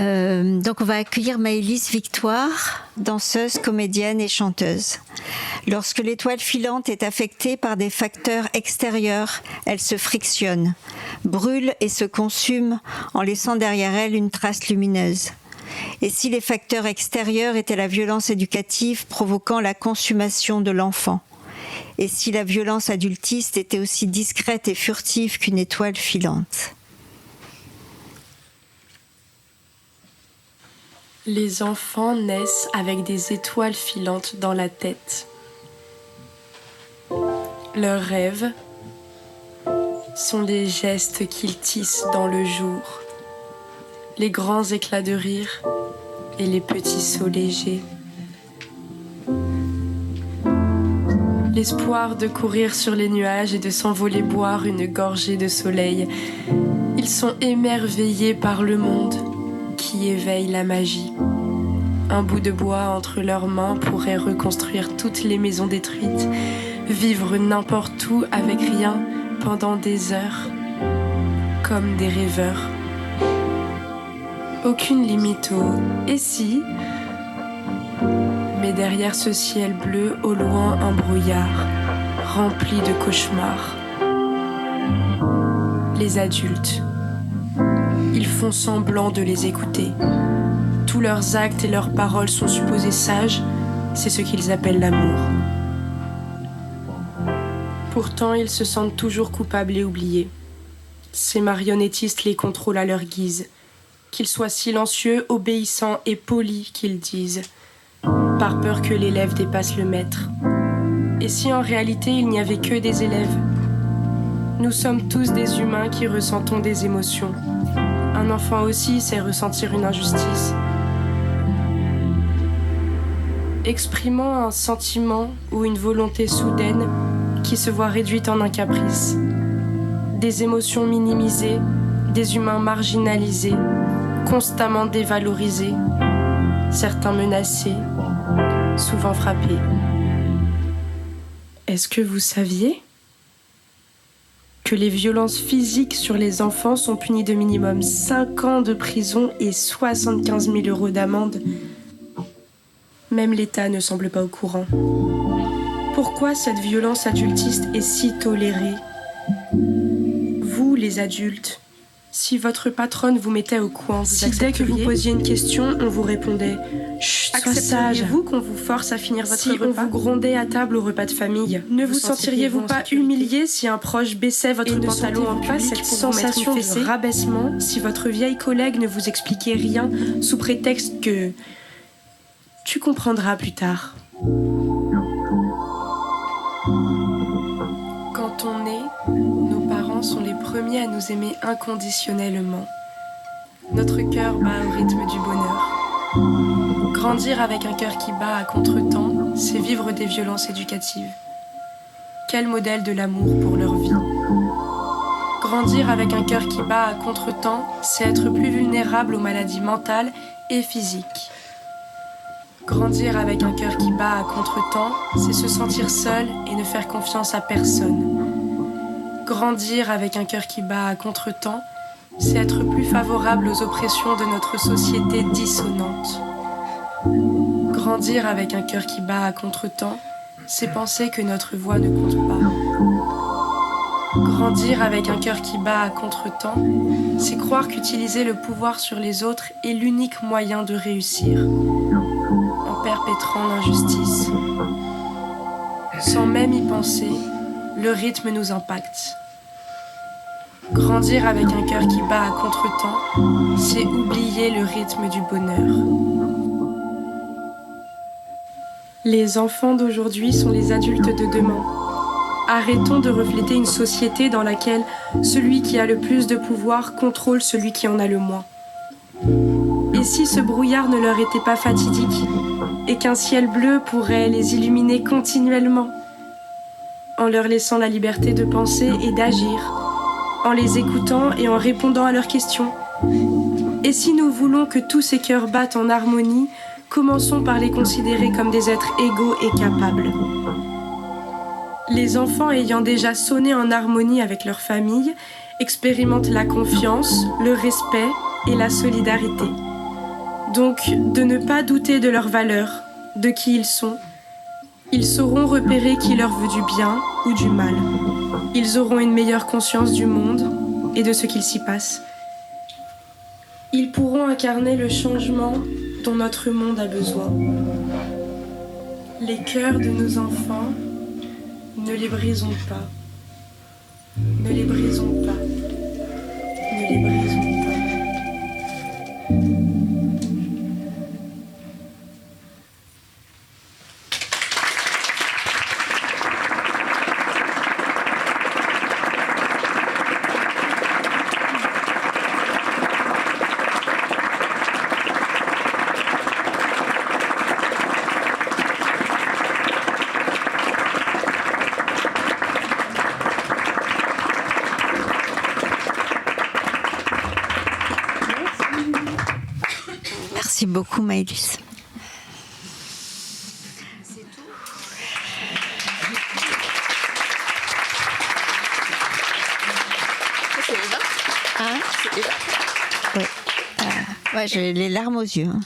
Donc on va accueillir Maëlys Victoire, danseuse, comédienne et chanteuse. Lorsque l'étoile filante est affectée par des facteurs extérieurs, elle se frictionne, brûle et se consume en laissant derrière elle une trace lumineuse. Et si les facteurs extérieurs étaient la violence éducative provoquant la consommation de l'enfant? Et si la violence adultiste était aussi discrète et furtive qu'une étoile filante? Les enfants naissent avec des étoiles filantes dans la tête. Leurs rêves sont les gestes qu'ils tissent dans le jour, les grands éclats de rire et les petits sauts légers. L'espoir de courir sur les nuages et de s'envoler boire une gorgée de soleil. Ils sont émerveillés par le monde qui éveille la magie. Un bout de bois entre leurs mains pourrait reconstruire toutes les maisons détruites, vivre n'importe où avec rien pendant des heures, comme des rêveurs. Aucune limite au « et si ?» Mais derrière ce ciel bleu, au loin un brouillard, rempli de cauchemars. Les adultes, ils font semblant de les écouter. Tous leurs actes et leurs paroles sont supposés sages, c'est ce qu'ils appellent l'amour. Pourtant, ils se sentent toujours coupables et oubliés. Ces marionnettistes les contrôlent à leur guise. Qu'ils soient silencieux, obéissants et polis, qu'ils disent, par peur que l'élève dépasse le maître. Et si en réalité il n'y avait que des élèves? Nous sommes tous des humains qui ressentons des émotions. Un enfant aussi sait ressentir une injustice. Exprimant un sentiment ou une volonté soudaine qui se voit réduite en un caprice. Des émotions minimisées, des humains marginalisés, constamment dévalorisés, certains menacés, souvent frappés. Est-ce que vous saviez que les violences physiques sur les enfants sont punies de minimum 5 ans de prison et 75 000 € d'amende? Même l'État ne semble pas au courant. Pourquoi cette violence adultiste est si tolérée? Vous, les adultes, si votre patronne vous mettait au coin, si dès que vous posiez une question, on vous répondait « Chut, sois sage », accepteriez-vous qu'on vous force à finir votre repas? Si on vous grondait à table au repas de famille, ne vous sentiriez-vous pas humilié si un proche baissait votre pantalon en public? Cette sensation de rabaissement si votre vieille collègue ne vous expliquait rien sous prétexte que « tu comprendras plus tard ». Quand on est, nos parents sont les premiers à nous aimer inconditionnellement. Notre cœur bat au rythme du bonheur. Grandir avec un cœur qui bat à contre-temps, c'est vivre des violences éducatives. Quel modèle de l'amour pour leur vie. Grandir avec un cœur qui bat à contre-temps, c'est être plus vulnérable aux maladies mentales et physiques. Grandir avec un cœur qui bat à contre-temps, c'est se sentir seul et ne faire confiance à personne. Grandir avec un cœur qui bat à contre-temps, c'est être plus favorable aux oppressions de notre société dissonante. Grandir avec un cœur qui bat à contre-temps, c'est penser que notre voix ne compte pas. Grandir avec un cœur qui bat à contre-temps, c'est croire qu'utiliser le pouvoir sur les autres est l'unique moyen de réussir, en perpétrant l'injustice. Sans même y penser, le rythme nous impacte. Grandir avec un cœur qui bat à contre-temps, c'est oublier le rythme du bonheur. Les enfants d'aujourd'hui sont les adultes de demain. Arrêtons de refléter une société dans laquelle celui qui a le plus de pouvoir contrôle celui qui en a le moins. Et si ce brouillard ne leur était pas fatidique, et qu'un ciel bleu pourrait les illuminer continuellement, en leur laissant la liberté de penser et d'agir, en les écoutant et en répondant à leurs questions. Et si nous voulons que tous ces cœurs battent en harmonie, commençons par les considérer comme des êtres égaux et capables. Les enfants ayant déjà sonné en harmonie avec leur famille expérimentent la confiance, le respect et la solidarité. Donc, de ne pas douter de leur valeur, de qui ils sont. Ils sauront repérer qui leur veut du bien ou du mal. Ils auront une meilleure conscience du monde et de ce qu'il s'y passe. Ils pourront incarner le changement dont notre monde a besoin. Les cœurs de nos enfants, ne les brisons pas. Ne les brisons pas. Ne les brisons pas. Merci beaucoup, Maëlys. Hein? Ouais. Ouais, j'ai les larmes aux yeux. Hein.